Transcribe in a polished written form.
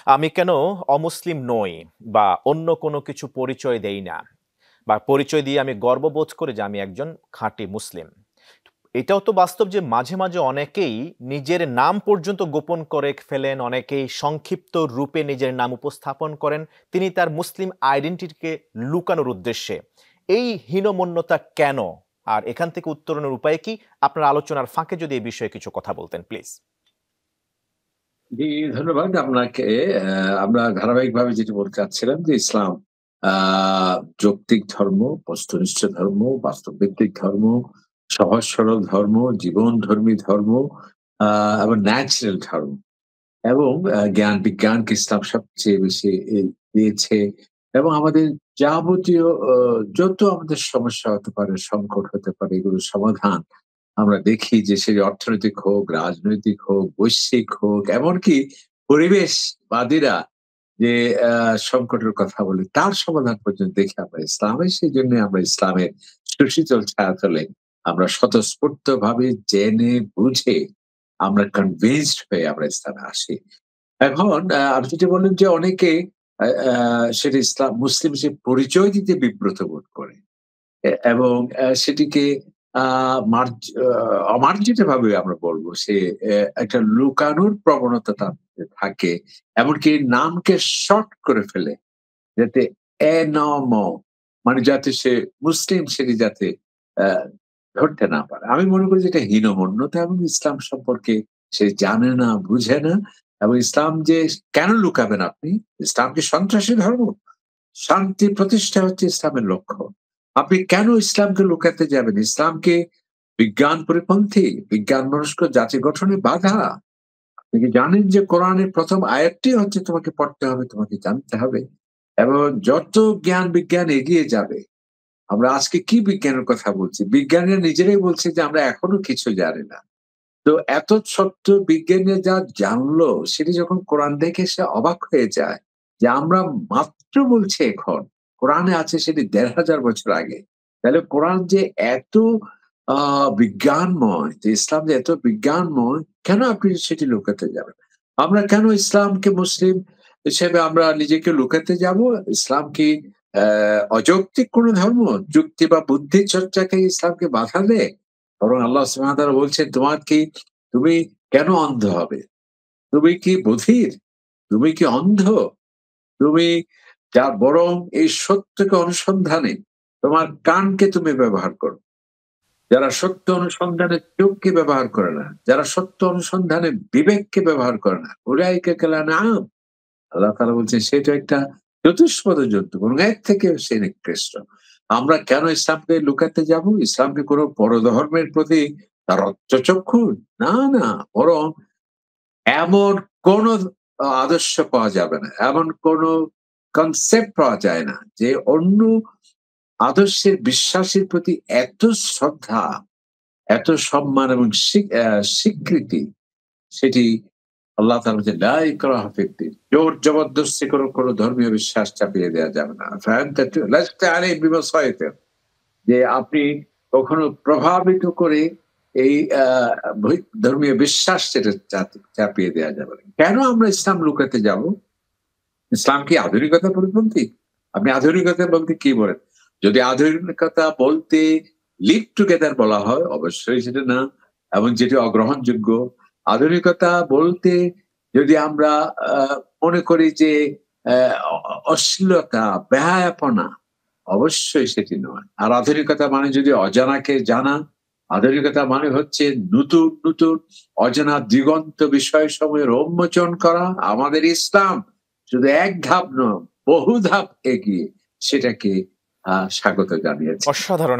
আমি কেন অমুসলিম নই বা অন্য কোনো কিছু পরিচয় দেই না বা পরিচয় দিয়ে আমি গর্ববোধ করি যে আমি একজন খাঁটি মুসলিম। এটাও তো বাস্তব যে মাঝে মাঝে অনেকেই নিজের নাম পর্যন্ত গোপন করে ফেলেন, অনেকেই সংক্ষিপ্ত রূপে নিজের নাম উপস্থাপন করেন তিনি তার মুসলিম আইডেন্টিটিকে লুকানোর উদ্দেশ্যে। এই হীনমন্যতা কেন, আর এখান থেকে উত্তরণের উপায় কি? আপনার আলোচনার ফাঁকে যদি এই বিষয়ে কিছু কথা বলতেন প্লিজ। জি, ধন্যবাদ আপনাকে। আমরা ধারাবাহিকভাবে যেটি বলতে চাচ্ছিলাম যে ইসলাম যৌক্তিক ধর্ম, বস্তুনিষ্ঠ ধর্ম, বাস্তবভিত্তিক ধর্ম, সহজ সরল ধর্ম, জীবনধর্মী ধর্ম, এবং ন্যাচারাল ধর্ম। এবং জ্ঞান বিজ্ঞানকে ইসলাম সবচেয়ে বেশি দিয়েছে। এবং আমাদের যাবতীয় যত আমাদের সমস্যা হতে পারে, সংকট হতে পারে, এগুলোর সমাধান আমরা দেখি যে সেটি অর্থনৈতিক হোক, রাজনৈতিক হোক, বৈশ্বিক হোক, এমনকি পরিবেশবাদীরা যে সংকটের কথা বলে তার সমাধান পর্যন্ত দেখি আমরা ইসলামে। সেজন্য আমরা ইসলামের সুশীতল ছায়াতলে আমরা স্বতঃস্ফূর্তভাবে জেনে বুঝে আমরা কনভিন্সড হয়ে আমরা ইসলামে আসি। এখন আপনি যেটা বললেন যে অনেকে আ আ সেটা ইসলাম মুসলিম হিসেবে পরিচয় দিতে বিব্রত বোধ করে। এবং সেটিকে আ মার্জ আ অমার্জিতভাবে আমরা বলব সে একটা লুকানোর প্রবণতা তার মধ্যে থাকে। এমনকি নামকে শর্ট করে ফেলে। যাতে এ-ন-ম মানে যাতে সে মুসলিম সেটি যাতে আ ধরতে না পারে। আমি মনে করি যে এটা হীনমন্যতা এবং ইসলাম সম্পর্কে সে জানে না, বুঝে না। এবং ইসলাম যে কেন লুকাবেন আপনি? ইসলাম কি সন্ত্রাসী ধর্ম? শান্তি প্রতিষ্ঠা হচ্ছে ইসলামের লক্ষ্য। আপনি কেন ইসলামকে লুকাতে যাবেন? ইসলাম কি বিজ্ঞান পরিপন্থী? বিজ্ঞান মনস্ক জাতি গঠনে বাধা? আপনি কি জানেন যে কোরআনের ১ম আয়াতটি হচ্ছে তোমাকে পড়তে হবে, তোমাকে জানতে হবে। এবং যত জ্ঞান বিজ্ঞান এগিয়ে যাবে, আমরা আজকে কি বিজ্ঞানের কথা বলছি? বিজ্ঞানীরা নিজেরাই বলছে যে আমরা এখনো কিছু জানি না। তো এত সত্য বিজ্ঞানীরা যা জানলো সেটি যখন কোরআন দেখে সে অবাক হয়ে যায় যে আমরা মাত্র বলছি এখন কোরআনে আছে সেটি ১,৫০০ বছর আগে। তাহলে কোরআন যে এত বিজ্ঞানময়, যে ইসলাম যে এত বিজ্ঞানময়, কেন আপনি সেটি লুকাতে যাবেন? আমরা কেন ইসলামকে মুসলিম হিসেবে আমরা নিজেকে লুকাতে যাব? ইসলাম কি অযৌক্তিক কোন ধর্ম? যুক্তি বা বুদ্ধি চর্চাকে ইসলামকে বাধা দেয়? বরং আল্লাহ সুবহানাহু ওয়া তাআলা বলছেন, তুমি কেন অন্ধ হবে? তুমি কি বধির? তুমি কি অন্ধ? তুমি বরং এই সত্যকে অনুসন্ধানে তোমার কানকে তুমি ব্যবহার করো। যারা সত্য অনুসন্ধানে চোখকে ব্যবহার করে না, যারা সত্য অনুসন্ধানে বিবেককে ব্যবহার করে না, উলাইকা কাল আনআম। আল্লাহ তাআলা বলছেন সেটা একটা চতুষ্পদ জন্তু, বরং এর থেকেও সে নিকৃষ্ট। আমরা কেন ইসলামকে লুকাতে যাব? ইসলামকে কোন পরধর্মের প্রতি তার রক্তচক্ষু? না, না। বরং এমন কোন আদর্শ পাওয়া যাবে না। এমন কোন কনসেপ্ট পাওয়া যায় না যে অন্য আদর্শের বিশ্বাসের প্রতি এত শ্রদ্ধা, এত সম্মান এবং স্বীকৃতি সেটি আল্লাহ তাআলা বলছেন, লা ইকরাহা ফিদ্দীন। জোর জবরদস্তি কোন ধর্মীয় বিশ্বাস চাপিয়ে দেয়া যাবে না। লাস্তা আলাইহিম বিমুসাইতির। যে আপনি কখনো প্রভাবিত করে এই ধর্মীয় বিশ্বাস যেটা চাপিয়ে দেয়া যাবে না। কেন আমরা ইসলাম লুকাতে যাব? ইসলাম কি আধুনিকতা পরিপন্থী? আপনি আধুনিকতা বলতে কি বলেন? যদি আধুনিকতা বলতে লিভ টুগেদার বলা হয়, অবশ্যই সেটা না, এবং যেটি অগ্রহণযোগ্য। আধুনিকতা বলতে যদি আমরা আ মনে করি যে অ্যা অ অশ্লীলতা, বেহায়াপনা, অবশ্যই সেটি নয়। আর আধুনিকতা মানে যদি অজানাকে জানা, আধুনিকতা মানে হচ্ছে নতুন, নতুন অজানা দিগন্ত বিষয়সমূহের উন্মোচন করা। আমাদের ইসলাম শুধু এক ধাপ নয়, বহু ধাপ এগিয়ে সেটাকে স্বাগত জানিয়েছে। অসাধারণ